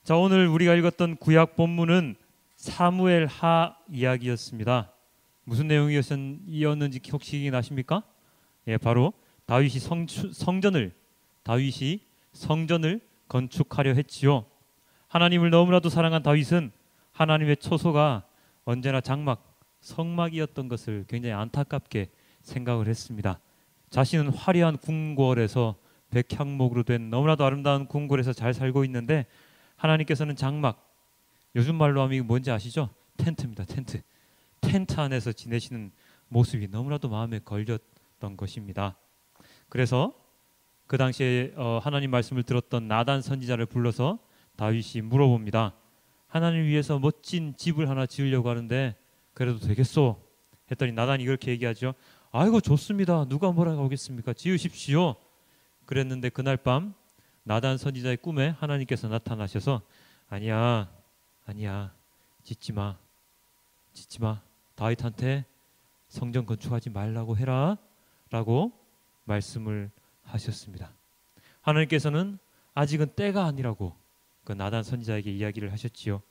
자, 오늘 우리가 읽었던 구약 본문은 사무엘 하 이야기였습니다. 무슨 내용이었는지 혹시 기억나십니까? 예, 바로 다윗이 성전을 건축하려 했지요. 하나님을 너무나도 사랑한 다윗은 하나님의 초소가 언제나 장막, 성막이었던 것을 굉장히 안타깝게 생각을 했습니다. 자신은 화려한 궁궐에서 백향목으로 된 너무나도 아름다운 궁궐에서 잘 살고 있는데 하나님께서는 장막, 요즘 말로 하면 이거 뭔지 아시죠? 텐트입니다. 텐트 안에서 지내시는 모습이 너무나도 마음에 걸렸던 것입니다. 그래서 그 당시에 하나님 말씀을 들었던 나단 선지자를 불러서 다윗이 물어봅니다. 하나님을 위해서 멋진 집을 하나 지으려고 하는데 그래도 되겠소? 했더니 나단이 그렇게 얘기하죠. 아이고 좋습니다. 누가 뭐라고 하겠습니까? 지으십시오. 그랬는데 그날 밤 나단 선지자의 꿈에 하나님께서 나타나셔서 아니야 짓지 마. 다윗한테 성전 건축하지 말라고 해라 라고 말씀을 하셨습니다. 하나님께서는 아직은 때가 아니라고 그 나단 선지자에게 이야기를 하셨지요.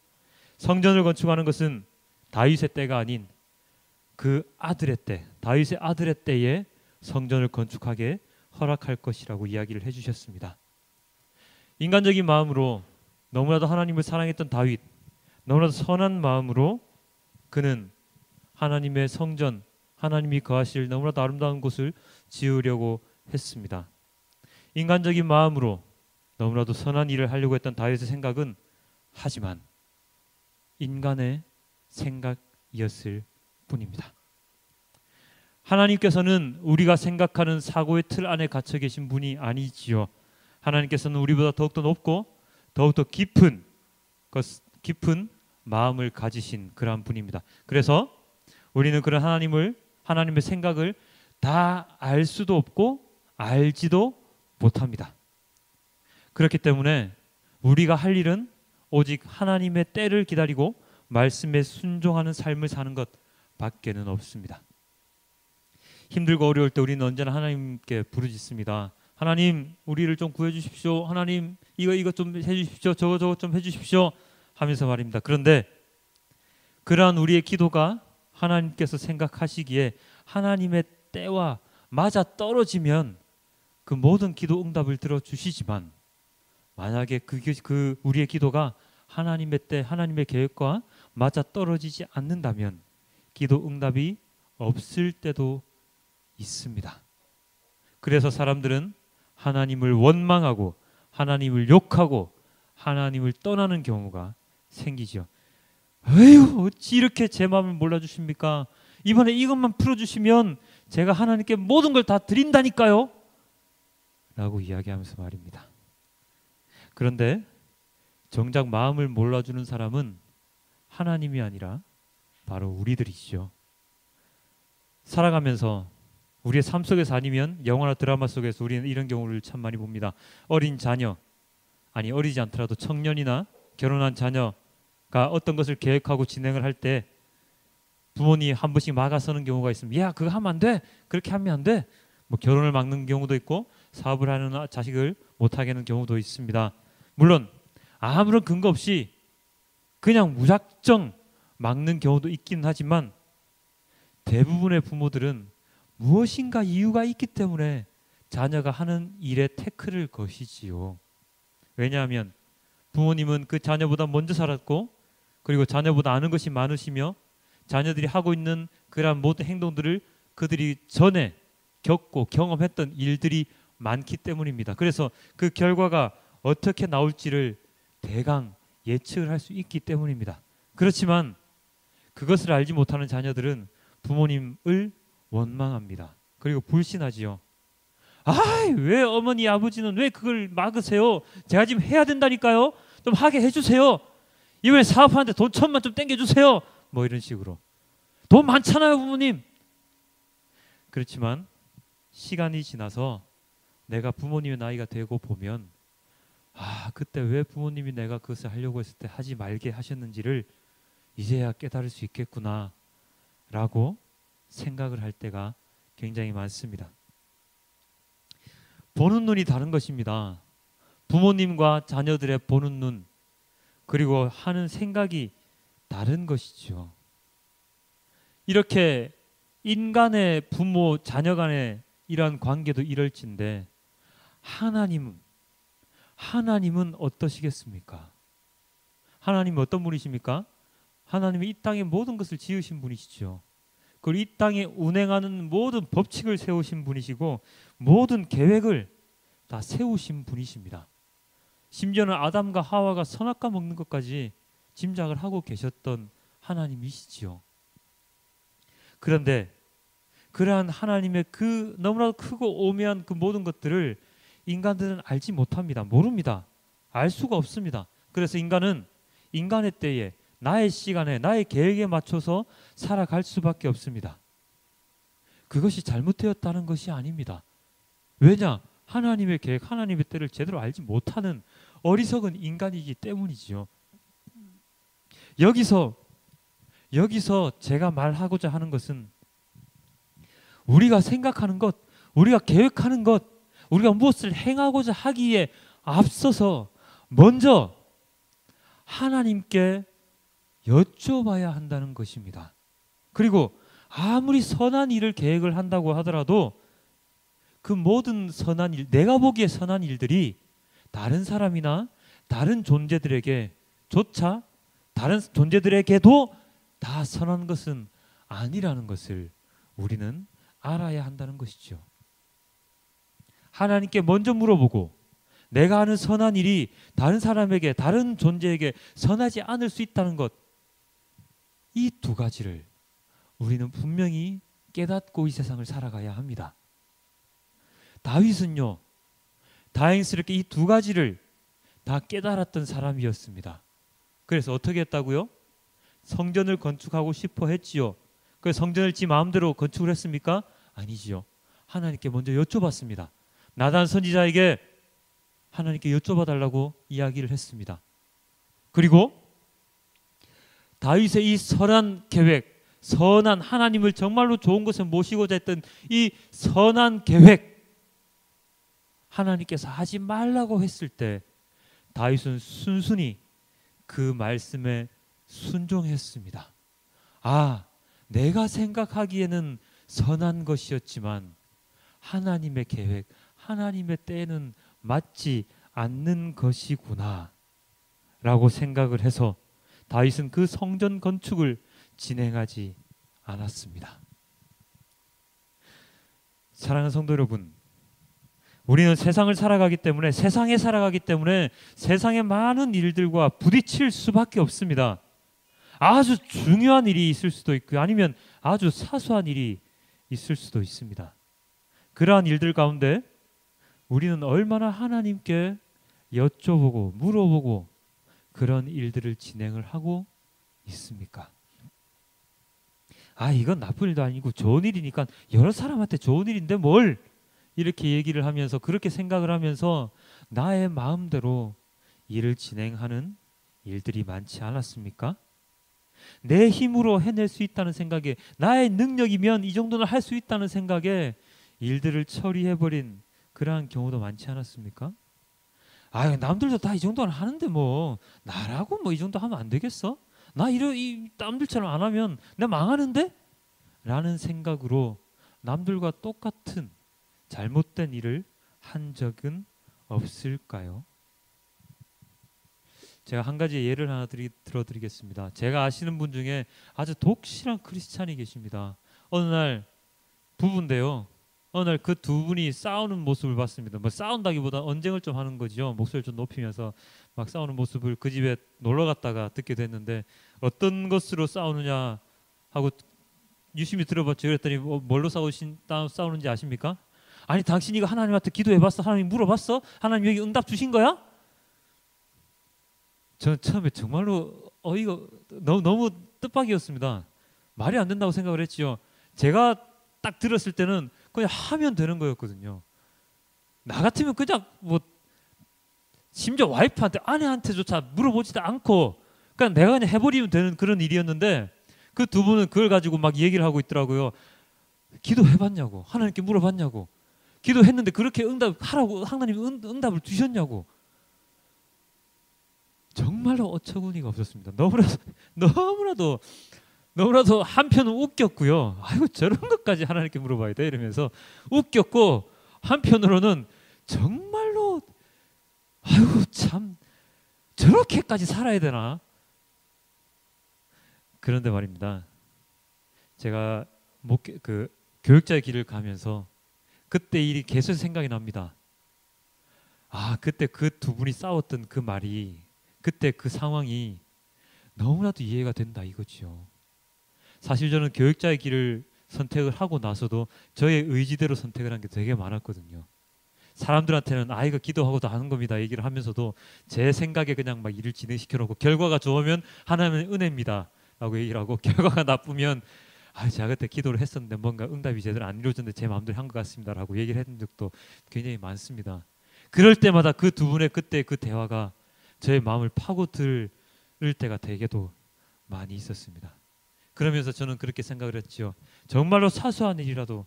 성전을 건축하는 것은 다윗의 때가 아닌 그 아들의 때, 다윗의 아들의 때에 성전을 건축하게 허락할 것이라고 이야기를 해주셨습니다. 인간적인 마음으로 너무나도 하나님을 사랑했던 다윗, 너무나도 선한 마음으로 그는 하나님의 성전, 하나님이 거하실 너무나도 아름다운 곳을 지으려고 했습니다. 인간적인 마음으로 너무나도 선한 일을 하려고 했던 다윗의 생각은 하지만 인간의 생각이었을 뿐입니다. 하나님께서는 우리가 생각하는 사고의 틀 안에 갇혀 계신 분이 아니지요. 하나님께서는 우리보다 더욱더 높고 더욱더 깊은 마음을 가지신 그러한 분입니다. 그래서 우리는 그런 하나님의 생각을 다 알 수도 없고 알지도 못합니다. 그렇기 때문에 우리가 할 일은 오직 하나님의 때를 기다리고 말씀에 순종하는 삶을 사는 것 밖에는 없습니다. 힘들고 어려울 때 우리는 언제나 하나님께 부르짖습니다. 하나님 우리를 좀 구해주십시오. 하나님 이거 좀 해주십시오. 저거 좀 해주십시오 하면서 말입니다. 그런데 그러한 우리의 기도가 하나님께서 생각하시기에 하나님의 때와 맞아 떨어지면 그 모든 기도 응답을 들어주시지만 만약에 그 우리의 기도가 하나님의 때, 하나님의 계획과 맞아 떨어지지 않는다면 기도 응답이 없을 때도 있습니다. 그래서 사람들은 하나님을 원망하고 하나님을 욕하고 하나님을 떠나는 경우가 생기죠. 에휴, 어찌 이렇게 제 마음을 몰라주십니까? 이번에 이것만 풀어주시면 제가 하나님께 모든 걸 다 드린다니까요 라고 이야기하면서 말입니다. 그런데 정작 마음을 몰라주는 사람은 하나님이 아니라 바로 우리들이죠. 살아가면서 우리의 삶 속에서 아니면 영화나 드라마 속에서 우리는 이런 경우를 참 많이 봅니다. 어린 자녀, 아니 어리지 않더라도 청년이나 결혼한 자녀가 어떤 것을 계획하고 진행을 할 때 부모님이 한 번씩 막아서는 경우가 있습니다. 야, 그거 하면 안 돼. 그렇게 하면 안 돼. 뭐 결혼을 막는 경우도 있고 사업을 하는 자식을 못하게 하는 경우도 있습니다. 물론 아무런 근거 없이 그냥 무작정 막는 경우도 있긴 하지만 대부분의 부모들은 무엇인가 이유가 있기 때문에 자녀가 하는 일에 태클을 거시지요. 왜냐하면 부모님은 그 자녀보다 먼저 살았고 그리고 자녀보다 아는 것이 많으시며 자녀들이 하고 있는 그러한 모든 행동들을 그들이 전에 겪고 경험했던 일들이 많기 때문입니다. 그래서 그 결과가 어떻게 나올지를 대강 예측을 할 수 있기 때문입니다. 그렇지만 그것을 알지 못하는 자녀들은 부모님을 원망합니다. 그리고 불신하지요. 왜 어머니 아버지는 왜 그걸 막으세요? 제가 지금 해야 된다니까요. 좀 하게 해주세요. 이번에 사업하는데 돈 1,000만 좀 땡겨주세요. 뭐 이런 식으로. 돈 많잖아요 부모님. 그렇지만 시간이 지나서 내가 부모님의 나이가 되고 보면 그때 왜 부모님이 내가 그것을 하려고 했을 때 하지 말게 하셨는지를 이제야 깨달을 수 있겠구나 라고 생각을 할 때가 굉장히 많습니다. 보는 눈이 다른 것입니다. 부모님과 자녀들의 보는 눈, 그리고 하는 생각이 다른 것이죠. 이렇게 인간의 부모 자녀 간의 이러한 관계도 이럴진데 하나님은 어떠시겠습니까? 하나님은 어떤 분이십니까? 하나님은 이 땅의 모든 것을 지으신 분이시죠. 그리고 이 땅에 운행하는 모든 법칙을 세우신 분이시고 모든 계획을 다 세우신 분이십니다. 심지어는 아담과 하와가 선악과 먹는 것까지 짐작을 하고 계셨던 하나님이시지요. 그런데 그러한 하나님의 그 너무나도 크고 오묘한 그 모든 것들을 인간들은 알지 못합니다. 모릅니다. 알 수가 없습니다. 그래서 인간은 인간의 때에 나의 시간에 나의 계획에 맞춰서 살아갈 수밖에 없습니다. 그것이 잘못되었다는 것이 아닙니다. 왜냐? 하나님의 계획, 하나님의 때를 제대로 알지 못하는 어리석은 인간이기 때문이지요. 여기서 제가 말하고자 하는 것은 우리가 생각하는 것, 우리가 계획하는 것, 우리가 무엇을 행하고자 하기에 앞서서 먼저 하나님께 여쭤봐야 한다는 것입니다. 그리고 아무리 선한 일을 계획을 한다고 하더라도 그 모든 선한 일, 내가 보기에 선한 일들이 다른 사람이나 다른 존재들에게조차 다른 존재들에게도 다 선한 것은 아니라는 것을 우리는 알아야 한다는 것이죠. 하나님께 먼저 물어보고 내가 하는 선한 일이 다른 사람에게, 다른 존재에게 선하지 않을 수 있다는 것, 이 두 가지를 우리는 분명히 깨닫고 이 세상을 살아가야 합니다. 다윗은요, 다행스럽게 이 두 가지를 다 깨달았던 사람이었습니다. 그래서 어떻게 했다고요? 성전을 건축하고 싶어 했지요. 그래서 성전을 지 마음대로 건축을 했습니까? 아니지요. 하나님께 먼저 여쭤봤습니다. 나단 선지자에게 하나님께 여쭤봐 달라고 이야기를 했습니다. 그리고 다윗의 이 선한 계획, 선한 하나님을 정말로 좋은 곳에 모시고자 했던 이 선한 계획, 하나님께서 하지 말라고 했을 때 다윗은 순순히 그 말씀에 순종했습니다. 아, 내가 생각하기에는 선한 것이었지만 하나님의 계획, 하나님의 때에는 맞지 않는 것이구나 라고 생각을 해서 다윗은 그 성전 건축을 진행하지 않았습니다. 사랑하는 성도 여러분, 우리는 세상에 살아가기 때문에 세상의 많은 일들과 부딪힐 수밖에 없습니다. 아주 중요한 일이 있을 수도 있고 아니면 아주 사소한 일이 있을 수도 있습니다. 그러한 일들 가운데 우리는 얼마나 하나님께 여쭤보고 물어보고 그런 일들을 진행을 하고 있습니까? 아, 이건 나쁜 일도 아니고 좋은 일이니까 여러 사람한테 좋은 일인데 뭘 이렇게 얘기를 하면서 그렇게 생각을 하면서 나의 마음대로 일을 진행하는 일들이 많지 않았습니까? 내 힘으로 해낼 수 있다는 생각에, 나의 능력이면 이 정도는 할 수 있다는 생각에 일들을 처리해버린 그러한 경우도 많지 않았습니까? 아, 남들도 다 이 정도는 하는데 뭐 나라고 뭐 이 정도 하면 안 되겠어? 나 이 남들처럼 안 하면 내가 망하는데? 라는 생각으로 남들과 똑같은 잘못된 일을 한 적은 없을까요? 제가 한 가지 예를 하나 들어드리겠습니다. 제가 아시는 분 중에 아주 독실한 크리스찬이 계십니다. 어느 날 부부인데요. 어느 날 그 두 분이 싸우는 모습을 봤습니다. 뭐 싸운다기보다 언쟁을 좀 하는 거죠. 목소리를 좀 높이면서 막 싸우는 모습을 그 집에 놀러 갔다가 듣게 됐는데 어떤 것으로 싸우느냐 하고 유심히 들어봤죠. 그랬더니 뭘로 싸우는지 아십니까? 아니, 당신이 이거 하나님한테 기도해봤어? 하나님 물어봤어? 하나님 여기 응답 주신 거야? 저는 처음에 정말로 어이가 너무 뜻밖이었습니다. 말이 안 된다고 생각을 했지요. 제가 딱 들었을 때는 그냥 하면 되는 거였거든요. 나 같으면 그냥 뭐 심지어 와이프한테, 아내한테조차 물어보지도 않고 그냥 내가 그냥 해버리면 되는 그런 일이었는데 그 두 분은 그걸 가지고 막 얘기를 하고 있더라고요. 기도해봤냐고, 하나님께 물어봤냐고, 기도했는데 그렇게 응답하라고 하나님이 응답을 주셨냐고. 정말로 어처구니가 없었습니다. 너무나도 한편은 웃겼고요. 아이고 저런 것까지 하나님께 물어봐야 돼 이러면서 웃겼고, 한편으로는 정말로 아이고 참 저렇게까지 살아야 되나? 그런데 말입니다. 제가 교육자의 길을 가면서 그때 일이 계속 생각이 납니다. 아, 그때 그 두 분이 싸웠던 그 말이, 그때 그 상황이 너무나도 이해가 된다 이거죠. 사실 저는 교육자의 길을 선택을 하고 나서도 저의 의지대로 선택을 한 게 되게 많았거든요. 사람들한테는 이거 기도하고도 하는 겁니다 얘기를 하면서도 제 생각에 그냥 막 일을 진행시켜 놓고, 결과가 좋으면 하나님의 은혜입니다 라고 얘기를 하고, 결과가 나쁘면 제가 그때 기도를 했었는데 뭔가 응답이 제대로 안 이루어졌는데 제 마음대로 한 것 같습니다 라고 얘기를 했던 적도 굉장히 많습니다. 그럴 때마다 그 두 분의 그때 그 대화가 저의 마음을 파고들 때가 되게도 많이 있었습니다. 그러면서 저는 그렇게 생각을 했죠. 정말로 사소한 일이라도,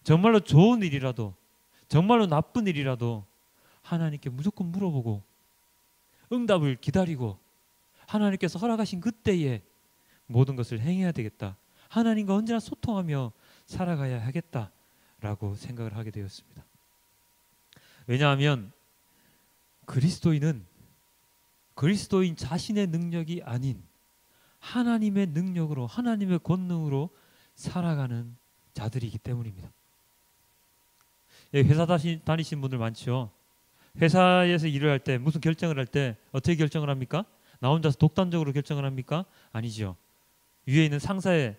정말로 좋은 일이라도, 정말로 나쁜 일이라도 하나님께 무조건 물어보고 응답을 기다리고 하나님께서 허락하신 그때에 모든 것을 행해야 되겠다. 하나님과 언제나 소통하며 살아가야 하겠다라고 생각을 하게 되었습니다. 왜냐하면 그리스도인은 그리스도인 자신의 능력이 아닌 하나님의 능력으로, 하나님의 권능으로 살아가는 자들이기 때문입니다. 회사 다니신 분들 많죠. 회사에서 일을 할 때, 무슨 결정을 할 때 어떻게 결정을 합니까? 나 혼자서 독단적으로 결정을 합니까? 아니죠. 위에 있는 상사의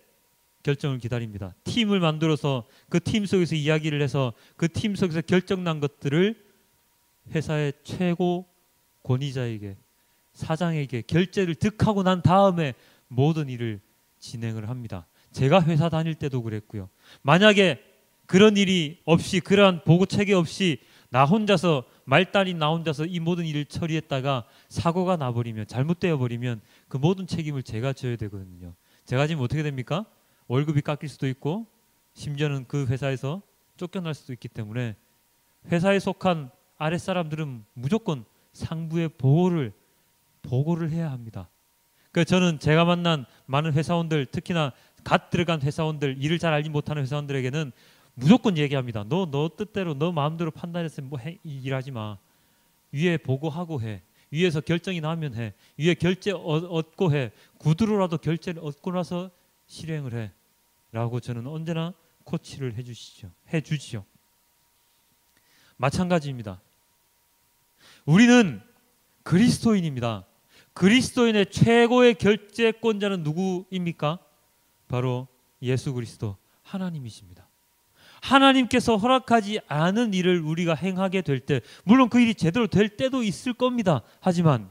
결정을 기다립니다. 팀을 만들어서 그 팀 속에서 이야기를 해서 그 팀 속에서 결정난 것들을 회사의 최고 권위자에게, 사장에게 결재를 득하고 난 다음에 모든 일을 진행을 합니다. 제가 회사 다닐 때도 그랬고요. 만약에 그런 일이 없이, 그러한 보고 체계 없이 나 혼자서, 말단인 나 혼자서 이 모든 일을 처리했다가 사고가 나버리면, 잘못되어 버리면 그 모든 책임을 제가 져야 되거든요. 제가 지금 어떻게 됩니까? 월급이 깎일 수도 있고 심지어는 그 회사에서 쫓겨날 수도 있기 때문에 회사에 속한 아랫사람들은 무조건 상부에 보고를 해야 합니다. 그러니까 저는 제가 만난 많은 회사원들, 특히나 갓 들어간 회사원들, 일을 잘 알지 못하는 회사원들에게는 무조건 얘기합니다. 너 뜻대로, 너 마음대로 판단해서 일하지 마. 위에 보고하고 해. 위에서 결정이 나면 해. 위에 결제 얻고 해. 구두로라도 결제를 얻고 나서 실행을 해. 라고 저는 언제나 코치를 해주지요. 마찬가지입니다. 우리는 그리스도인입니다. 그리스도인의 최고의 결재권자는 누구입니까? 바로 예수 그리스도 하나님이십니다. 하나님께서 허락하지 않은 일을 우리가 행하게 될 때, 물론 그 일이 제대로 될 때도 있을 겁니다. 하지만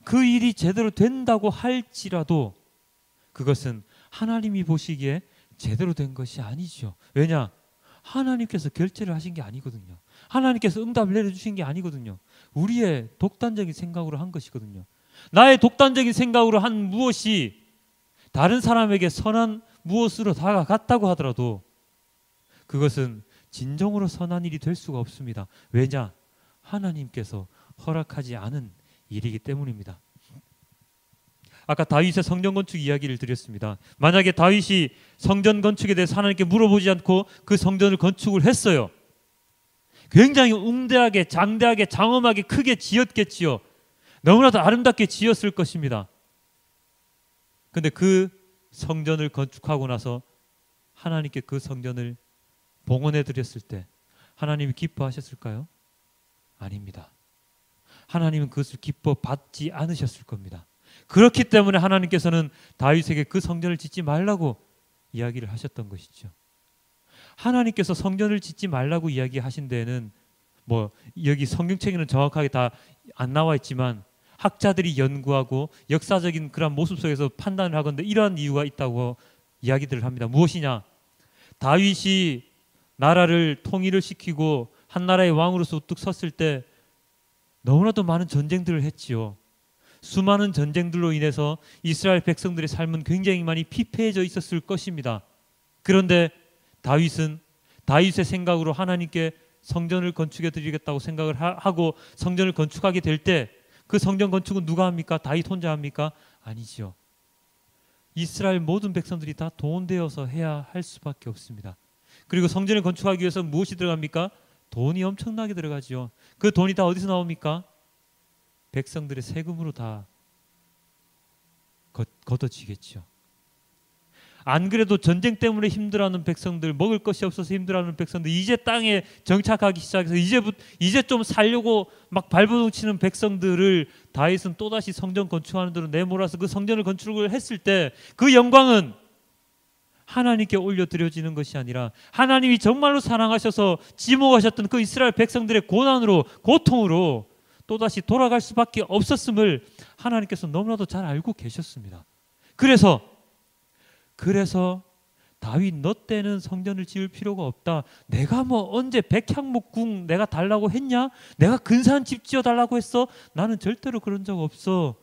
그 일이 제대로 된다고 할지라도 그것은 하나님이 보시기에 제대로 된 것이 아니죠. 왜냐? 하나님께서 결재를 하신 게 아니거든요. 하나님께서 응답을 내려주신 게 아니거든요. 우리의 독단적인 생각으로 한 것이거든요. 나의 독단적인 생각으로 한 무엇이 다른 사람에게 선한 무엇으로 다가갔다고 하더라도 그것은 진정으로 선한 일이 될 수가 없습니다. 왜냐? 하나님께서 허락하지 않은 일이기 때문입니다. 아까 다윗의 성전 건축 이야기를 드렸습니다. 만약에 다윗이 성전 건축에 대해서 하나님께 물어보지 않고 그 성전을 건축을 했어요. 굉장히 웅대하게, 장대하게, 장엄하게, 크게 지었겠지요. 너무나도 아름답게 지었을 것입니다. 근데 그 성전을 건축하고 나서 하나님께 그 성전을 봉헌해 드렸을 때 하나님이 기뻐하셨을까요? 아닙니다. 하나님은 그것을 기뻐 받지 않으셨을 겁니다. 그렇기 때문에 하나님께서는 다윗에게 그 성전을 짓지 말라고 이야기를 하셨던 것이죠. 하나님께서 성전을 짓지 말라고 이야기하신 데에는 여기 성경책에는 정확하게 다 안 나와 있지만 학자들이 연구하고 역사적인 그런 모습 속에서 판단을 하건대 이러한 이유가 있다고 이야기들을 합니다. 무엇이냐? 다윗이 나라를 통일을 시키고 한 나라의 왕으로서 우뚝 섰을 때 너무나도 많은 전쟁들을 했지요. 수많은 전쟁들로 인해서 이스라엘 백성들의 삶은 굉장히 많이 피폐해져 있었을 것입니다. 그런데 다윗은 다윗의 생각으로 하나님께 성전을 건축해 드리겠다고 생각을 하고 성전을 건축하게 될 때 그 성전 건축은 누가 합니까? 다윗 혼자 합니까? 아니지요. 이스라엘 모든 백성들이 다 동원되어서 해야 할 수밖에 없습니다. 그리고 성전을 건축하기 위해서 무엇이 들어갑니까? 돈이 엄청나게 들어가죠. 그 돈이 다 어디서 나옵니까? 백성들의 세금으로 다 걷어지겠죠. 안 그래도 전쟁 때문에 힘들어하는 백성들, 먹을 것이 없어서 힘들어하는 백성들, 이제 땅에 정착하기 시작해서 이제 좀 살려고 막 발버둥 치는 백성들을 다윗은 또다시 성전 건축하는 데로 내몰아서 그 성전을 건축을 했을 때 그 영광은 하나님께 올려드려지는 것이 아니라 하나님이 정말로 사랑하셔서 지목하셨던 그 이스라엘 백성들의 고난으로, 고통으로 또다시 돌아갈 수밖에 없었음을 하나님께서 너무나도 잘 알고 계셨습니다. 그래서 다윗, 너 때는 성전을 지을 필요가 없다. 내가 뭐 언제 백향목궁 내가 달라고 했냐? 내가 근사한 집 지어달라고 했어? 나는 절대로 그런 적 없어.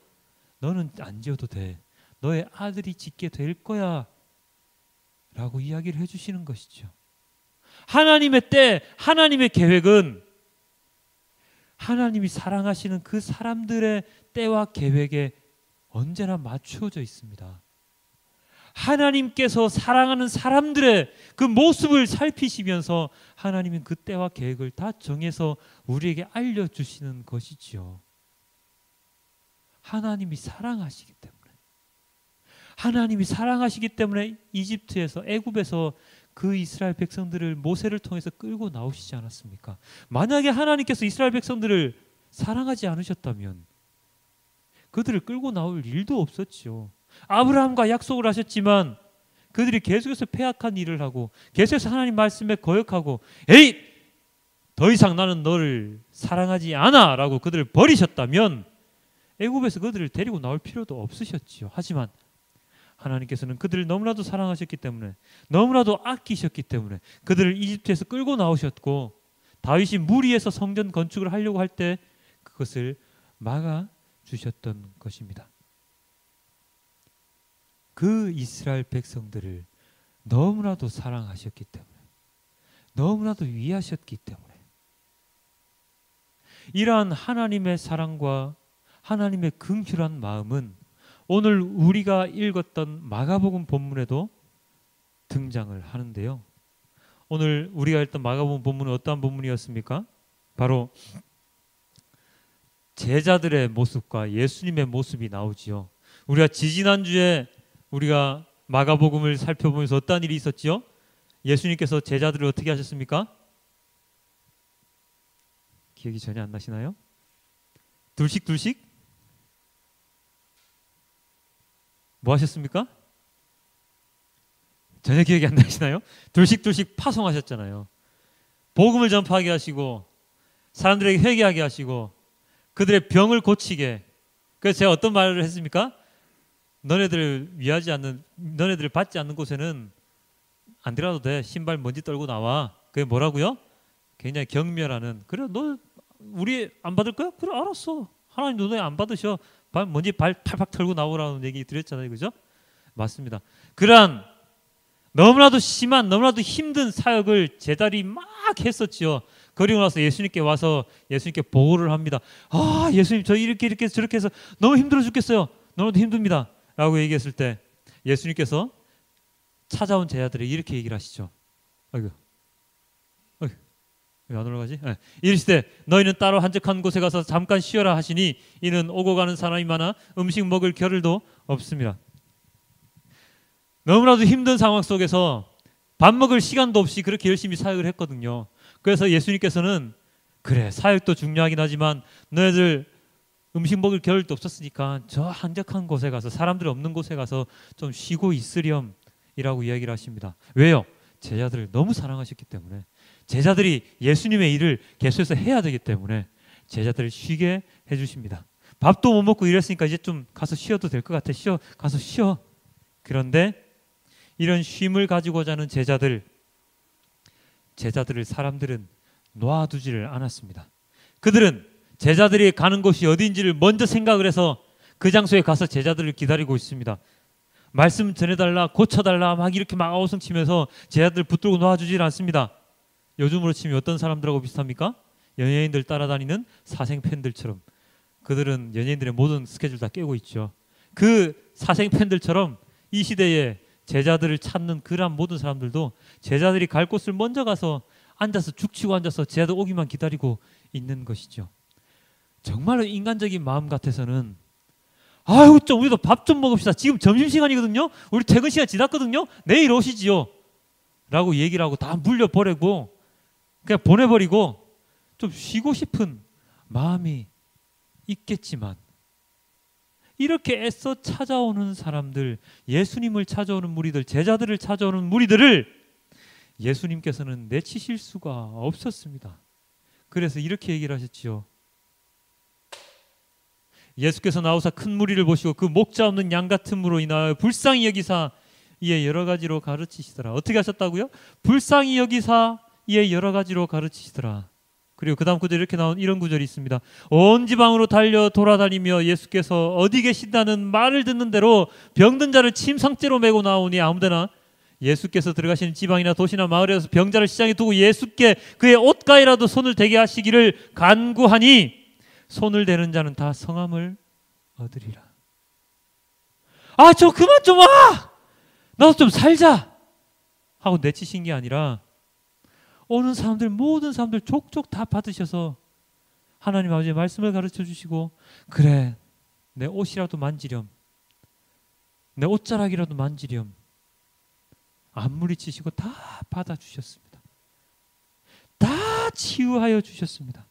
너는 안 지어도 돼. 너의 아들이 짓게 될 거야 라고 이야기를 해주시는 것이죠. 하나님의 때, 하나님의 계획은 하나님이 사랑하시는 그 사람들의 때와 계획에 언제나 맞추어져 있습니다. 하나님께서 사랑하는 사람들의 그 모습을 살피시면서 하나님은 그 때와 계획을 다 정해서 우리에게 알려주시는 것이지요. 하나님이 사랑하시기 때문에 이집트에서, 애굽에서 그 이스라엘 백성들을 모세를 통해서 끌고 나오시지 않았습니까? 만약에 하나님께서 이스라엘 백성들을 사랑하지 않으셨다면 그들을 끌고 나올 일도 없었지요. 아브라함과 약속을 하셨지만 그들이 계속해서 패악한 일을 하고 계속해서 하나님 말씀에 거역하고 에이! 더 이상 나는 너를 사랑하지 않아 라고 그들을 버리셨다면 애굽에서 그들을 데리고 나올 필요도 없으셨지요. 하지만 하나님께서는 그들을 너무나도 사랑하셨기 때문에, 너무나도 아끼셨기 때문에 그들을 이집트에서 끌고 나오셨고, 다윗이 무리해서 성전 건축을 하려고 할 때 그것을 막아주셨던 것입니다. 그 이스라엘 백성들을 너무나도 사랑하셨기 때문에, 너무나도 위하셨기 때문에 이러한 하나님의 사랑과 하나님의 긍휼한 마음은 오늘 우리가 읽었던 마가복음 본문에도 등장을 하는데요. 오늘 우리가 읽던 마가복음 본문은 어떠한 본문이었습니까? 바로 제자들의 모습과 예수님의 모습이 나오지요. 우리가 지지난주에 우리가 마가복음을 살펴보면서 어떤 일이 있었지요? 예수님께서 제자들을 어떻게 하셨습니까? 기억이 전혀 안 나시나요? 둘씩 뭐 하셨습니까? 전혀 기억이 안 나시나요? 둘씩 파송하셨잖아요. 복음을 전파하게 하시고 사람들에게 회개하게 하시고 그들의 병을 고치게. 그래서 제가 어떤 말을 했습니까? 너네들을 받지 않는 곳에는 안 들어가도 돼. 신발 먼지 떨고 나와. 그게 뭐라고요? 굉장히 경멸하는. 그래, 너 우리 안 받을 거야? 그래, 알았어. 하나님 너네 안 받으셔. 먼지 팔팍 털고 나오라는 얘기 드렸잖아요. 그죠? 맞습니다. 그러한 너무나도 심한, 너무나도 힘든 사역을 제자들이 막 했었지요. 그리고 나서 예수님께 와서 예수님께 보고를 합니다. 아, 예수님 저 이렇게 저렇게 해서 너무 힘들어 죽겠어요. 너무나도 힘듭니다. 라고 얘기했을 때 예수님께서 찾아온 제자들에게 이렇게 얘기를 하시죠. 아이고, 왜 안 올라가지? 네. 이르시되 너희는 따로 한적한 곳에 가서 잠깐 쉬어라 하시니 이는 오고 가는 사람이 많아 음식 먹을 겨를도 없습니다. 너무나도 힘든 상황 속에서 밥 먹을 시간도 없이 그렇게 열심히 사역을 했거든요. 그래서 예수님께서는 그래, 사역도 중요하긴 하지만 너희들 음식 먹을 겨를도 없었으니까 저 한적한 곳에 가서, 사람들 없는 곳에 가서 좀 쉬고 있으렴이라고 이야기를 하십니다. 왜요? 제자들을 너무 사랑하셨기 때문에, 제자들이 예수님의 일을 계속해서 해야 되기 때문에 제자들을 쉬게 해주십니다. 밥도 못 먹고 이랬으니까 이제 좀 가서 쉬어도 될 것 같아. 가서 쉬어. 그런데 이런 쉼을 가지고자 하는 제자들을 사람들은 놔두지를 않았습니다. 그들은 제자들이 가는 곳이 어디인지를 먼저 생각을 해서 그 장소에 가서 제자들을 기다리고 있습니다. 말씀 전해달라, 고쳐달라 막 이렇게 막 아우성치면서 제자들 붙들고 놔주질 않습니다. 요즘으로 치면 어떤 사람들하고 비슷합니까? 연예인들 따라다니는 사생팬들처럼 그들은 연예인들의 모든 스케줄 다 깨고 있죠. 그 사생 팬들처럼 이 시대에 제자들을 찾는 그러한 모든 사람들도 제자들이 갈 곳을 먼저 가서 앉아서 죽치고 앉아서 제자들 오기만 기다리고 있는 것이죠. 정말로 인간적인 마음 같아서는 아유 좀 우리도 밥 좀 먹읍시다. 지금 점심시간이거든요. 우리 퇴근 시간 지났거든요. 내일 오시지요. 라고 얘기를 하고 다 물려버리고 그냥 보내버리고 좀 쉬고 싶은 마음이 있겠지만 이렇게 애써 찾아오는 사람들, 예수님을 찾아오는 무리들, 제자들을 찾아오는 무리들을 예수님께서는 내치실 수가 없었습니다. 그래서 이렇게 얘기를 하셨지요. 예수께서 나오사 큰 무리를 보시고 그 목자 없는 양 같음으로 인하여 불쌍히 여기사 이에 여러 가지로 가르치시더라. 어떻게 하셨다고요? 불쌍히 여기사 이에 여러 가지로 가르치시더라. 그리고 그 다음 구절에 이렇게 나온 이런 구절이 있습니다. 온 지방으로 달려 돌아다니며 예수께서 어디 계신다는 말을 듣는 대로 병든 자를 침상째로 메고 나오니 아무데나 예수께서 들어가시는 지방이나 도시나 마을에서 병자를 시장에 두고 예수께 그의 옷가에라도 손을 대게 하시기를 간구하니 손을 대는 자는 다 성함을 얻으리라. 아, 저 그만 좀 와! 나도 좀 살자! 하고 내치신 게 아니라 오는 사람들, 모든 사람들 족족 다 받으셔서 하나님 아버지의 말씀을 가르쳐 주시고 그래, 내 옷이라도 만지렴. 내 옷자락이라도 만지렴. 안무리치시고 다 받아주셨습니다. 다 치유하여 주셨습니다.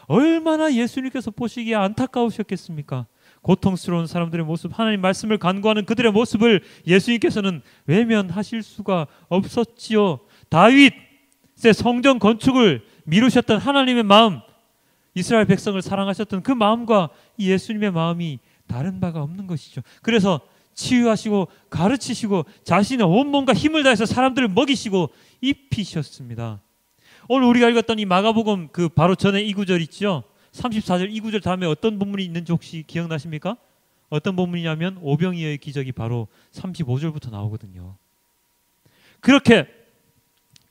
얼마나 예수님께서 보시기에 안타까우셨겠습니까? 고통스러운 사람들의 모습, 하나님 말씀을 간구하는 그들의 모습을 예수님께서는 외면하실 수가 없었지요. 다윗의 성전 건축을 미루셨던 하나님의 마음, 이스라엘 백성을 사랑하셨던 그 마음과 이 예수님의 마음이 다른 바가 없는 것이죠. 그래서 치유하시고 가르치시고 자신의 온몸과 힘을 다해서 사람들을 먹이시고 입히셨습니다. 오늘 우리가 읽었던 이 마가복음 그 바로 전에 이 구절 있죠. 34절 이 구절 다음에 어떤 본문이 있는지 혹시 기억나십니까? 어떤 본문이냐면 오병이어의 기적이 바로 35절부터 나오거든요. 그렇게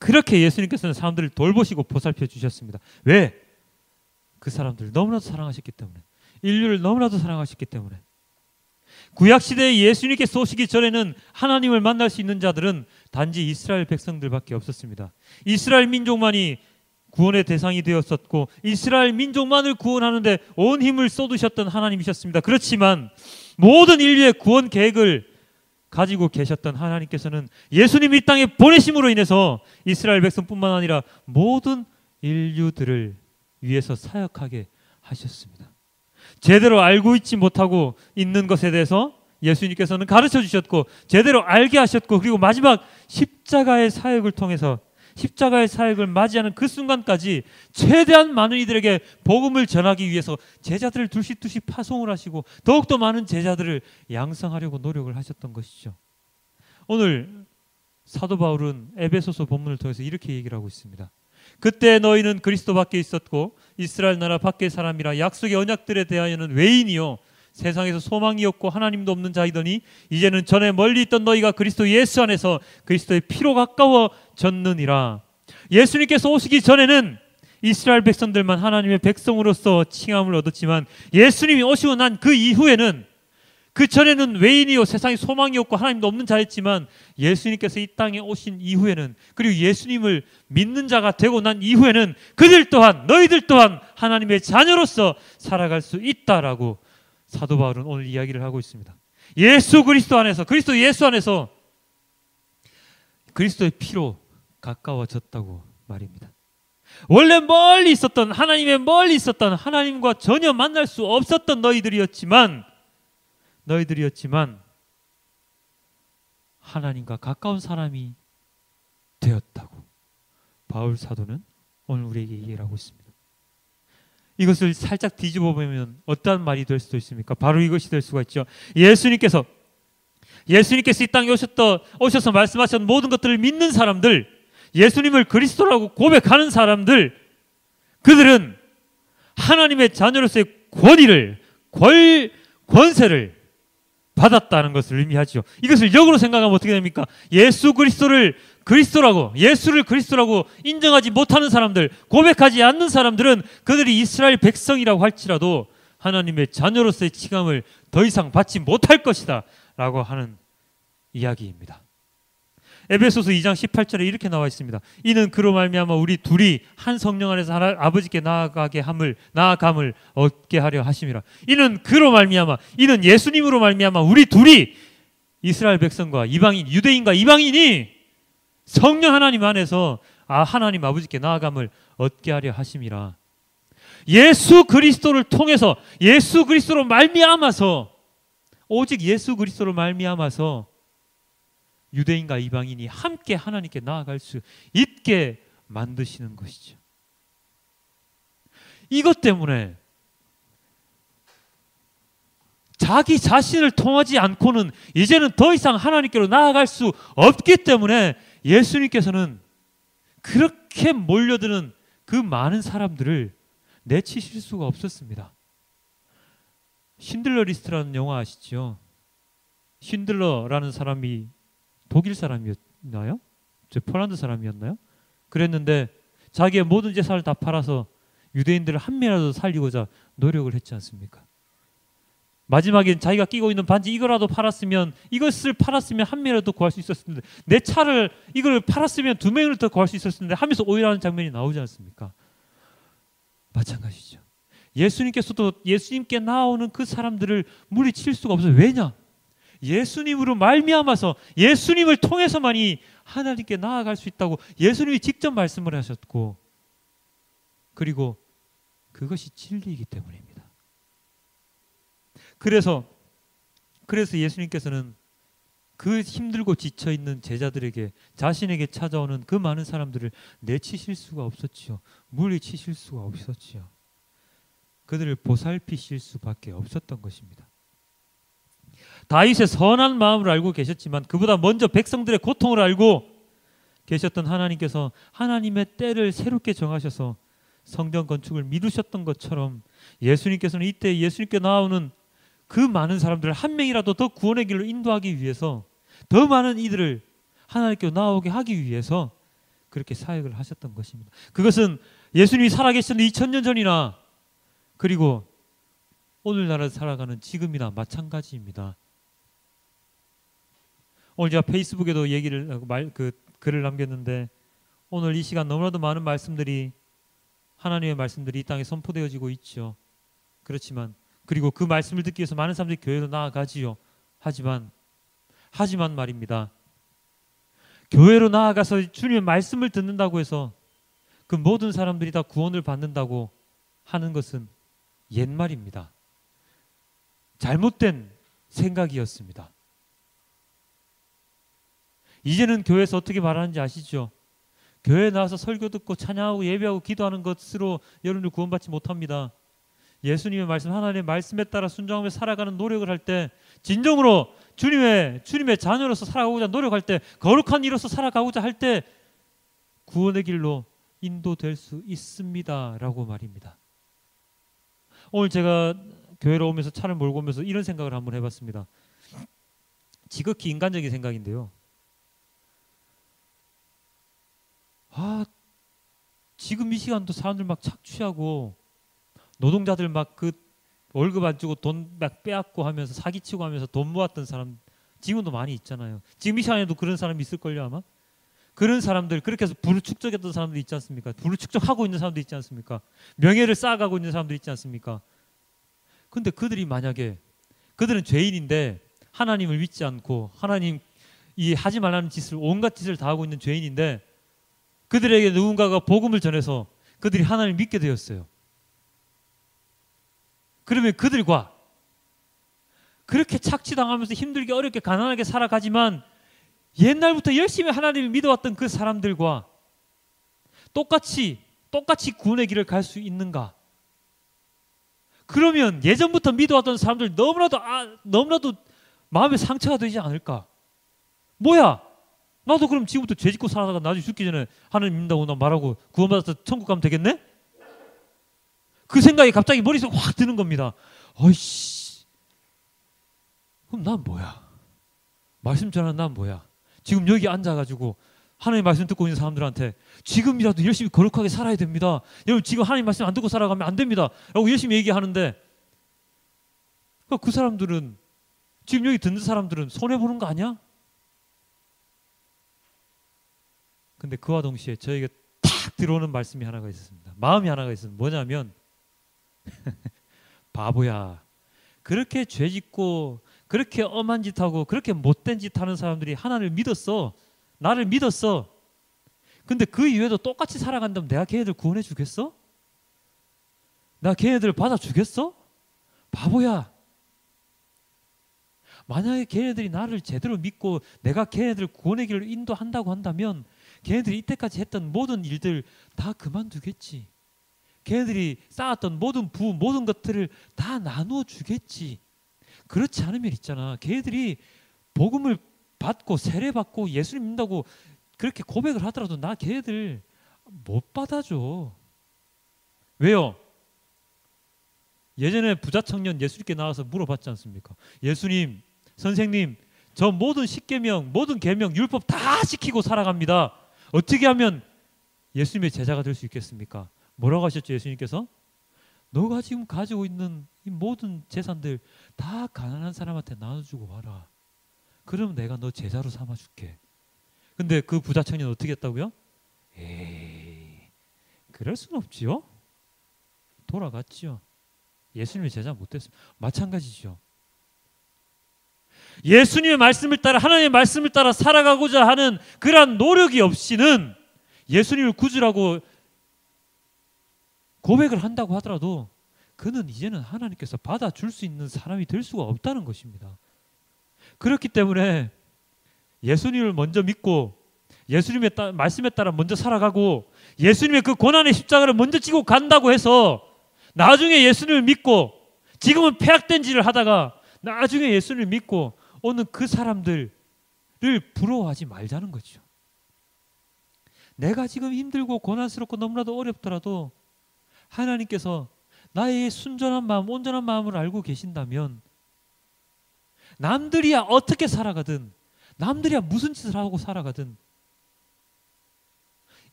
예수님께서는 사람들을 돌보시고 보살펴 주셨습니다. 왜? 그 사람들을 너무나도 사랑하셨기 때문에, 인류를 너무나도 사랑하셨기 때문에. 구약시대에 예수님께서 오시기 전에는 하나님을 만날 수 있는 자들은 단지 이스라엘 백성들밖에 없었습니다. 이스라엘 민족만이 구원의 대상이 되었었고 이스라엘 민족만을 구원하는데 온 힘을 쏟으셨던 하나님이셨습니다. 그렇지만 모든 인류의 구원 계획을 가지고 계셨던 하나님께서는 예수님 이 땅에 보내심으로 인해서 이스라엘 백성뿐만 아니라 모든 인류들을 위해서 사역하게 하셨습니다. 제대로 알고 있지 못하고 있는 것에 대해서 예수님께서는 가르쳐 주셨고 제대로 알게 하셨고 그리고 마지막 십자가의 사역을 통해서 십자가의 사역을 맞이하는 그 순간까지 최대한 많은 이들에게 복음을 전하기 위해서 제자들을 둘씩 파송을 하시고 더욱더 많은 제자들을 양성하려고 노력을 하셨던 것이죠. 오늘 사도 바울은 에베소서 본문을 통해서 이렇게 얘기를 하고 있습니다. 그때 너희는 그리스도 밖에 있었고 이스라엘 나라 밖의 사람이라 약속의 언약들에 대하여는 외인이요 세상에서 소망이 없고 하나님도 없는 자이더니 이제는 전에 멀리 있던 너희가 그리스도 예수 안에서 그리스도의 피로 가까워졌느니라. 예수님께서 오시기 전에는 이스라엘 백성들만 하나님의 백성으로서 칭함을 얻었지만 예수님이 오시고 난 그 이후에는 그 전에는 외인이요 세상에 소망이 없고 하나님도 없는 자였지만 예수님께서 이 땅에 오신 이후에는 그리고 예수님을 믿는 자가 되고 난 이후에는 그들 또한 너희들 또한 하나님의 자녀로서 살아갈 수 있다라고 사도 바울은 오늘 이야기를 하고 있습니다. 예수 그리스도 안에서 그리스도 예수 안에서 그리스도의 피로 가까워졌다고 말입니다. 원래 멀리 있었던 하나님의 멀리 있었던 하나님과 전혀 만날 수 없었던 너희들이었지만 하나님과 가까운 사람이 되었다고 바울 사도는 오늘 우리에게 얘기를 하고 있습니다. 이것을 살짝 뒤집어 보면 어떠한 말이 될 수도 있습니까? 바로 이것이 될 수가 있죠. 예수님께서 이 땅에 오셔서 말씀하셨던 모든 것들을 믿는 사람들, 예수님을 그리스도라고 고백하는 사람들, 그들은 하나님의 자녀로서의 권세를 받았다는 것을 의미하죠. 이것을 역으로 생각하면 어떻게 됩니까? 예수를 그리스도라고 인정하지 못하는 사람들, 고백하지 않는 사람들은 그들이 이스라엘 백성이라고 할지라도 하나님의 자녀로서의 칭함을 더 이상 받지 못할 것이다 라고 하는 이야기입니다. 에베소서 2장 18절에 이렇게 나와 있습니다. 이는 그로 말미암아 우리 둘이 한 성령 안에서 아버지께 나아감을 얻게 하려 하심이라. 이는 그로 말미암아, 이는 예수님으로 말미암아 우리 둘이, 이스라엘 백성과 이방인, 유대인과 이방인이 성령 하나님 안에서 하나님 아버지께 나아감을 얻게 하려 하심이라. 예수 그리스도를 통해서, 예수 그리스도로 말미암아서, 오직 예수 그리스도로 말미암아서 유대인과 이방인이 함께 하나님께 나아갈 수 있게 만드시는 것이죠. 이것 때문에 자기 자신을 통하지 않고는 이제는 더 이상 하나님께로 나아갈 수 없기 때문에 예수님께서는 그렇게 몰려드는 그 많은 사람들을 내치실 수가 없었습니다. 쉰들러 리스트라는 영화 아시죠? 쉰들러라는 사람이 독일 사람이었나요? 폴란드 사람이었나요? 그랬는데 자기의 모든 재산을 다 팔아서 유대인들을 한 명이라도 살리고자 노력을 했지 않습니까? 마지막엔 자기가 끼고 있는 반지 이것을 팔았으면 한 명이라도 구할 수 있었는데, 내 차를 이걸 팔았으면 두 명을 더 구할 수 있었는데 하면서 오해하는 장면이 나오지 않습니까? 마찬가지죠. 예수님께서도 예수님께 나오는 그 사람들을 물리칠 수가 없어요. 왜냐? 예수님으로 말미암아서, 예수님을 통해서만이 하나님께 나아갈 수 있다고 예수님이 직접 말씀을 하셨고, 그리고 그것이 진리이기 때문입니다. 그래서 예수님께서는 그 힘들고 지쳐있는 제자들에게, 자신에게 찾아오는 그 많은 사람들을 내치실 수가 없었지요. 물리치실 수가 없었지요. 그들을 보살피실 수밖에 없었던 것입니다. 다윗의 선한 마음을 알고 계셨지만 그보다 먼저 백성들의 고통을 알고 계셨던 하나님께서 하나님의 때를 새롭게 정하셔서 성전 건축을 미루셨던 것처럼, 예수님께서는 이때 예수님께 나오는 그 많은 사람들을 한 명이라도 더 구원의 길로 인도하기 위해서, 더 많은 이들을 하나님께 나오게 하기 위해서 그렇게 사역을 하셨던 것입니다. 그것은 예수님이 살아계셨던 2000년 전이나, 그리고 오늘날을 살아가는 지금이나 마찬가지입니다. 오늘 제가 페이스북에도 글을 남겼는데, 오늘 이 시간 너무나도 많은 말씀들이, 하나님의 말씀들이 이 땅에 선포되어지고 있죠. 그렇지만, 그리고 그 말씀을 듣기 위해서 많은 사람들이 교회로 나아가지요. 하지만 말입니다. 교회로 나아가서 주님의 말씀을 듣는다고 해서 그 모든 사람들이 다 구원을 받는다고 하는 것은 옛말입니다. 잘못된 생각이었습니다. 이제는 교회에서 어떻게 말하는지 아시죠? 교회에 나와서 설교 듣고 찬양하고 예배하고 기도하는 것으로 여러분들 구원받지 못합니다. 예수님의 말씀, 하나님의 말씀에 따라 순종하며 살아가는 노력을 할 때, 진정으로 주님의 자녀로서 살아가고자 노력할 때, 거룩한 이로서 살아가고자 할 때 구원의 길로 인도될 수 있습니다 라고 말입니다. 오늘 제가 교회로 오면서 차를 몰고 오면서 이런 생각을 한번 해봤습니다. 지극히 인간적인 생각인데요, 지금 이 시간도 사람들 막 착취하고 노동자들 막 그 월급 안 주고 돈 막 빼앗고 하면서 사기치고 하면서 돈 모았던 사람 지금도 많이 있잖아요. 지금 이 시간에도 그런 사람이 있을걸요 아마. 그런 사람들, 그렇게 해서 부를 축적했던 사람들이 있지 않습니까? 부를 축적하고 있는 사람도 있지 않습니까? 명예를 쌓아가고 있는 사람들이 있지 않습니까? 근데 그들이 만약에, 그들은 죄인인데 하나님을 믿지 않고 하나님 이 하지 말라는 짓을, 온갖 짓을 다 하고 있는 죄인인데, 그들에게 누군가가 복음을 전해서 그들이 하나님을 믿게 되었어요. 그러면 그들과 그렇게 착취당하면서 힘들게 어렵게 가난하게 살아가지만 옛날부터 열심히 하나님을 믿어왔던 그 사람들과 똑같이 구원의 길을 갈 수 있는가? 그러면 예전부터 믿어왔던 사람들 너무나도 마음에 상처가 되지 않을까? 뭐야? 나도 그럼 지금부터 죄 짓고 살아다가 나중에 죽기 전에 하나님 믿는다고 나 말하고 구원받아서 천국 가면 되겠네? 그 생각이 갑자기 머릿속에 확 드는 겁니다. 어이씨, 그럼 난 뭐야? 말씀 전하는 난 뭐야? 지금 여기 앉아가지고 하나님 말씀 듣고 있는 사람들한테 지금이라도 열심히 거룩하게 살아야 됩니다. 여러분 지금 하나님 말씀 안 듣고 살아가면 안 됩니다 라고 열심히 얘기하는데, 그 사람들은, 지금 여기 듣는 사람들은 손해보는 거 아니야? 근데 그와 동시에 저에게 탁 들어오는 말씀이 하나가 있었습니다. 마음이 하나가 있었습니다. 뭐냐면 바보야, 그렇게 죄짓고 그렇게 엄한 짓 하고 그렇게 못된 짓 하는 사람들이 하나님을 믿었어. 나를 믿었어. 근데 그 이후에도 똑같이 살아간다면 내가 걔네들 구원해 주겠어? 나 걔네들 받아 주겠어? 바보야. 만약에 걔네들이 나를 제대로 믿고 내가 걔네들 구원의 길로 인도한다고 한다면 걔네들이 이때까지 했던 모든 일들 다 그만두겠지. 걔네들이 쌓았던 모든 부, 모든 것들을 다 나누어 주겠지. 그렇지 않으면 있잖아, 걔네들이 복음을 받고 세례받고 예수님 믿는다고 그렇게 고백을 하더라도 나 걔네들 못 받아줘. 왜요? 예전에 부자 청년 예수님께 나와서 물어봤지 않습니까? 예수님, 선생님, 저 모든 십계명, 모든 계명, 율법 다 지키고 살아갑니다. 어떻게 하면 예수님의 제자가 될 수 있겠습니까? 뭐라고 하셨죠, 예수님께서? 너가 지금 가지고 있는 이 모든 재산들 다 가난한 사람한테 나눠주고 와라. 그럼 내가 너 제자로 삼아줄게. 근데 그 부자 청년 어떻게 했다고요? 에이, 그럴 수는 없지요. 돌아갔지요. 예수님의 제자 못 됐습니다. 마찬가지죠. 예수님의 말씀을 따라, 하나님의 말씀을 따라 살아가고자 하는 그러한 노력이 없이는 예수님을 구주라고 고백을 한다고 하더라도 그는 이제는 하나님께서 받아줄 수 있는 사람이 될 수가 없다는 것입니다. 그렇기 때문에 예수님을 먼저 믿고 예수님의 말씀에 따라 먼저 살아가고 예수님의 그 고난의 십자가를 먼저 지고 간다고 해서 나중에 예수님을 믿고 지금은 폐악된 짓을 하다가 나중에 예수님을 믿고 오는 그 사람들을 부러워하지 말자는 거죠. 내가 지금 힘들고 고난스럽고 너무나도 어렵더라도 하나님께서 나의 순전한 마음, 온전한 마음을 알고 계신다면 남들이야 어떻게 살아가든 남들이야 무슨 짓을 하고 살아가든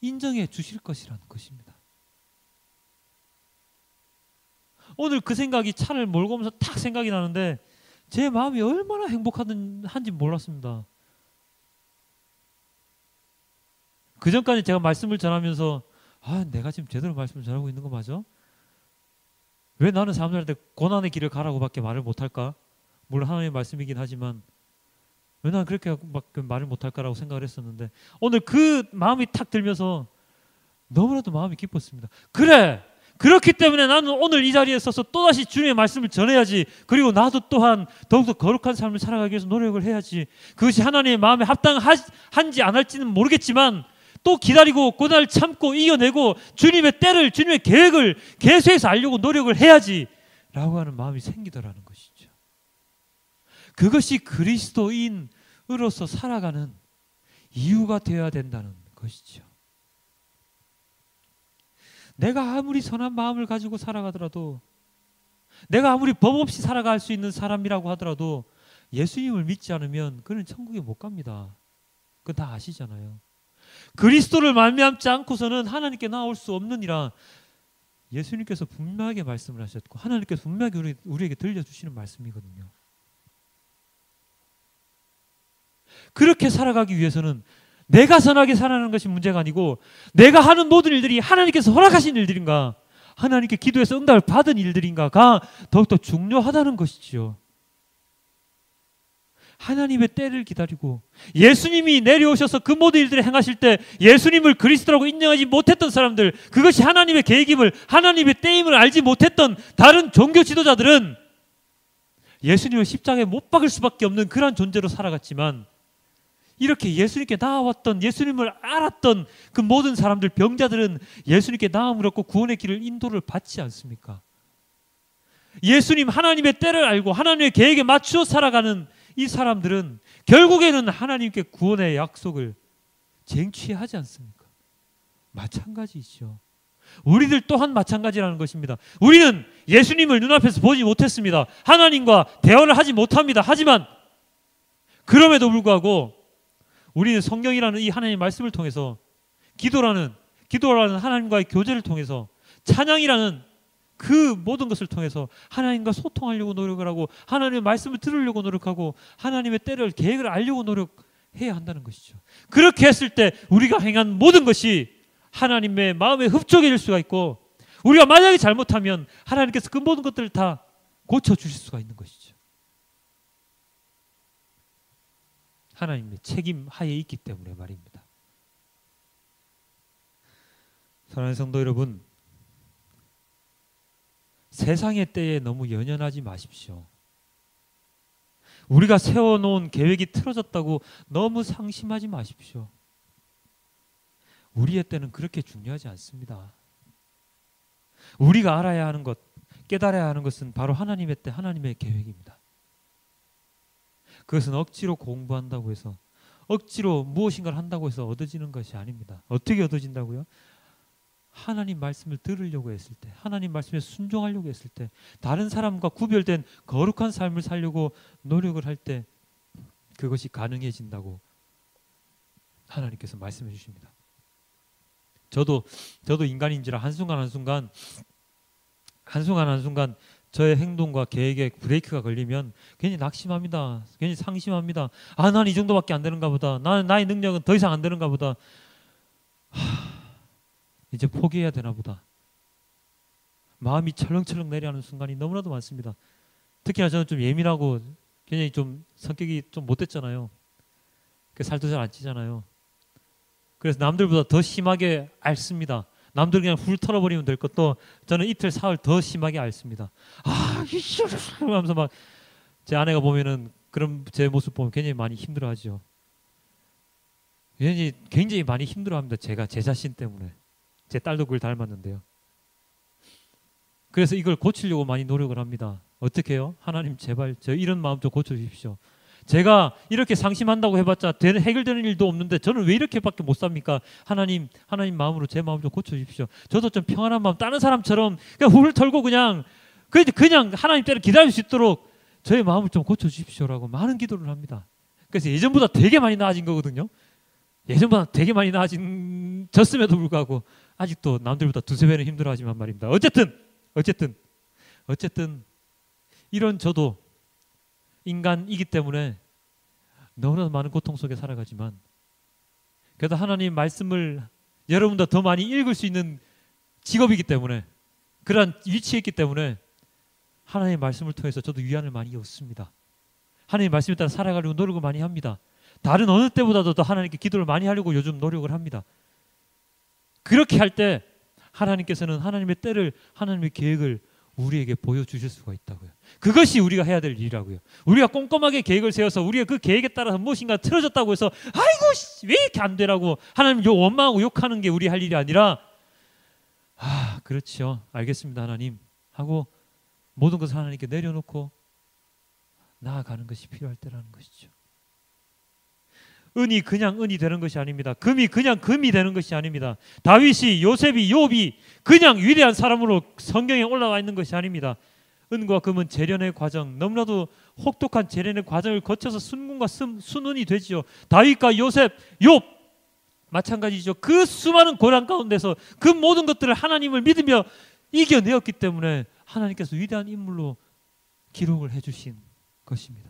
인정해 주실 것이라는 것입니다. 오늘 그 생각이 차를 몰고 오면서 딱 생각이 나는데 제 마음이 얼마나 행복한지 몰랐습니다. 그 전까지 제가 말씀을 전하면서 내가 지금 제대로 말씀을 전하고 있는 거 맞아? 왜 나는 사람들한테 고난의 길을 가라고 밖에 말을 못할까? 물론 하나님의 말씀이긴 하지만 왜 나는 그렇게 막 말을 못할까라고 생각을 했었는데 오늘 그 마음이 탁 들면서 너무나도 마음이 기뻤습니다. 그래! 그렇기 때문에 나는 오늘 이 자리에 서서 또다시 주님의 말씀을 전해야지. 그리고 나도 또한 더욱더 거룩한 삶을 살아가기 위해서 노력을 해야지. 그것이 하나님의 마음에 합당한지 안 할지는 모르겠지만 또 기다리고 고난을 참고 이겨내고 주님의 때를, 주님의 계획을 계속해서 알려고 노력을 해야지 라고 하는 마음이 생기더라는 것이죠. 그것이 그리스도인으로서 살아가는 이유가 되어야 된다는 것이죠. 내가 아무리 선한 마음을 가지고 살아가더라도 내가 아무리 법 없이 살아갈 수 있는 사람이라고 하더라도 예수님을 믿지 않으면 그는 천국에 못 갑니다. 그건 다 아시잖아요. 그리스도를 말미암지 않고서는 하나님께 나올 수 없느니라 예수님께서 분명하게 말씀을 하셨고 하나님께서 분명하게 우리에게 들려주시는 말씀이거든요. 그렇게 살아가기 위해서는 내가 선하게 살아가는 것이 문제가 아니고 내가 하는 모든 일들이 하나님께서 허락하신 일들인가 하나님께 기도해서 응답을 받은 일들인가가 더욱더 중요하다는 것이지요. 하나님의 때를 기다리고 예수님이 내려오셔서 그 모든 일들을 행하실 때 예수님을 그리스도라고 인정하지 못했던 사람들, 그것이 하나님의 계획임을, 하나님의 때임을 알지 못했던 다른 종교 지도자들은 예수님을 십자가에 못 박을 수밖에 없는 그런 존재로 살아갔지만 이렇게 예수님께 나아왔던, 예수님을 알았던 그 모든 사람들, 병자들은 예수님께 나음을 얻고 구원의 길을 인도를 받지 않습니까? 예수님 하나님의 때를 알고 하나님의 계획에 맞추어 살아가는 이 사람들은 결국에는 하나님께 구원의 약속을 쟁취하지 않습니까? 마찬가지이죠. 우리들 또한 마찬가지라는 것입니다. 우리는 예수님을 눈앞에서 보지 못했습니다. 하나님과 대화를 하지 못합니다. 하지만 그럼에도 불구하고 우리는 성경이라는 이 하나님의 말씀을 통해서 기도라는 하나님과의 교제를 통해서 찬양이라는 그 모든 것을 통해서 하나님과 소통하려고 노력을 하고 하나님의 말씀을 들으려고 노력하고 하나님의 때를 계획을 알려고 노력해야 한다는 것이죠. 그렇게 했을 때 우리가 행한 모든 것이 하나님의 마음에 흡족해질 수가 있고 우리가 만약에 잘못하면 하나님께서 그 모든 것들을 다 고쳐주실 수가 있는 것이죠. 하나님의 책임 하에 있기 때문에 말입니다. 사랑하는 성도 여러분, 세상의 때에 너무 연연하지 마십시오. 우리가 세워놓은 계획이 틀어졌다고 너무 상심하지 마십시오. 우리의 때는 그렇게 중요하지 않습니다. 우리가 알아야 하는 것, 깨달아야 하는 것은 바로 하나님의 때, 하나님의 계획입니다. 그것은 억지로 공부한다고 해서, 억지로 무엇인가를 한다고 해서 얻어지는 것이 아닙니다. 어떻게 얻어진다고요? 하나님 말씀을 들으려고 했을 때, 하나님 말씀에 순종하려고 했을 때, 다른 사람과 구별된 거룩한 삶을 살려고 노력을 할 때 그것이 가능해진다고 하나님께서 말씀해 주십니다. 저도 인간인지라 한순간 저의 행동과 계획에 브레이크가 걸리면 괜히 낙심합니다. 괜히 상심합니다. 아, 난 이 정도밖에 안 되는가 보다. 나의 능력은 더 이상 안 되는가 보다. 이제 포기해야 되나 보다. 마음이 철렁철렁 내려가는 순간이 너무나도 많습니다. 특히나 저는 좀 예민하고 굉장히 좀 성격이 좀 못됐잖아요. 살도 잘 안 찌잖아요. 그래서 남들보다 더 심하게 앓습니다. 남들 그냥 훌 털어버리면 될 것도 저는 이틀 사흘 더 심하게 앓습니다. 하면서 막 제 아내가 보면은 그런 제 모습 보면 굉장히 많이 힘들어하죠. 굉장히 많이 힘들어합니다. 제가 제 자신 때문에. 제 딸도 그걸 닮았는데요. 그래서 이걸 고치려고 많이 노력을 합니다. 어떻게 해요? 하나님 제발 저 이런 마음 좀 고쳐주십시오. 제가 이렇게 상심한다고 해봤자 해결되는 일도 없는데 저는 왜 이렇게밖에 못 삽니까? 하나님 마음으로 제 마음 좀 고쳐주십시오. 저도 좀 평안한 마음, 다른 사람처럼 그냥 훌 털고 그냥 하나님 때를 기다릴 수 있도록 저의 마음을 좀 고쳐주십시오라고 많은 기도를 합니다. 그래서 예전보다 되게 많이 나아진 거거든요. 예전보다 되게 많이 나아졌음에도 불구하고 아직도 남들보다 두세 배는 힘들어하지만 말입니다. 어쨌든 이런 저도 인간이기 때문에 너무나 많은 고통 속에 살아가지만 그래도 하나님 말씀을 여러분보다 더 많이 읽을 수 있는 직업이기 때문에 그러한 위치에 있기 때문에 하나님의 말씀을 통해서 저도 위안을 많이 얻습니다. 하나님의 말씀에 따라 살아가려고 노력을 많이 합니다. 다른 어느 때보다도 더 하나님께 기도를 많이 하려고 요즘 노력을 합니다. 그렇게 할 때 하나님께서는 하나님의 때를, 하나님의 계획을 우리에게 보여주실 수가 있다고요. 그것이 우리가 해야 될 일이라고요. 우리가 꼼꼼하게 계획을 세워서 우리가 그 계획에 따라서 무엇인가 틀어졌다고 해서 아이고 왜 이렇게 안 되라고 하나님 원망하고 욕하는 게 우리 할 일이 아니라 그렇죠. 알겠습니다 하나님 하고 모든 것을 하나님께 내려놓고 나아가는 것이 필요할 때라는 것이죠. 은이 그냥 은이 되는 것이 아닙니다. 금이 그냥 금이 되는 것이 아닙니다. 다윗이, 요셉이, 욥이 그냥 위대한 사람으로 성경에 올라와 있는 것이 아닙니다. 은과 금은 재련의 과정, 너무나도 혹독한 재련의 과정을 거쳐서 순금과 순은이 되지요. 다윗과 요셉, 욥 마찬가지죠. 그 수많은 고난 가운데서 그 모든 것들을 하나님을 믿으며 이겨내었기 때문에 하나님께서 위대한 인물로 기록을 해주신 것입니다.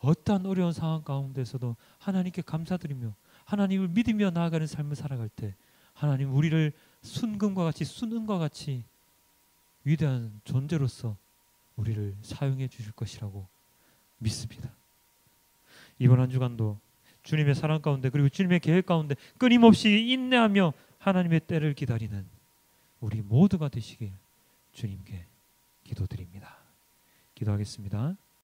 어떠한 어려운 상황 가운데서도 하나님께 감사드리며 하나님을 믿으며 나아가는 삶을 살아갈 때 하나님 우리를 순금과 같이 순은과 같이 위대한 존재로서 우리를 사용해 주실 것이라고 믿습니다. 이번 한 주간도 주님의 사랑 가운데 그리고 주님의 계획 가운데 끊임없이 인내하며 하나님의 때를 기다리는 우리 모두가 되시길 주님께 기도드립니다. 기도하겠습니다.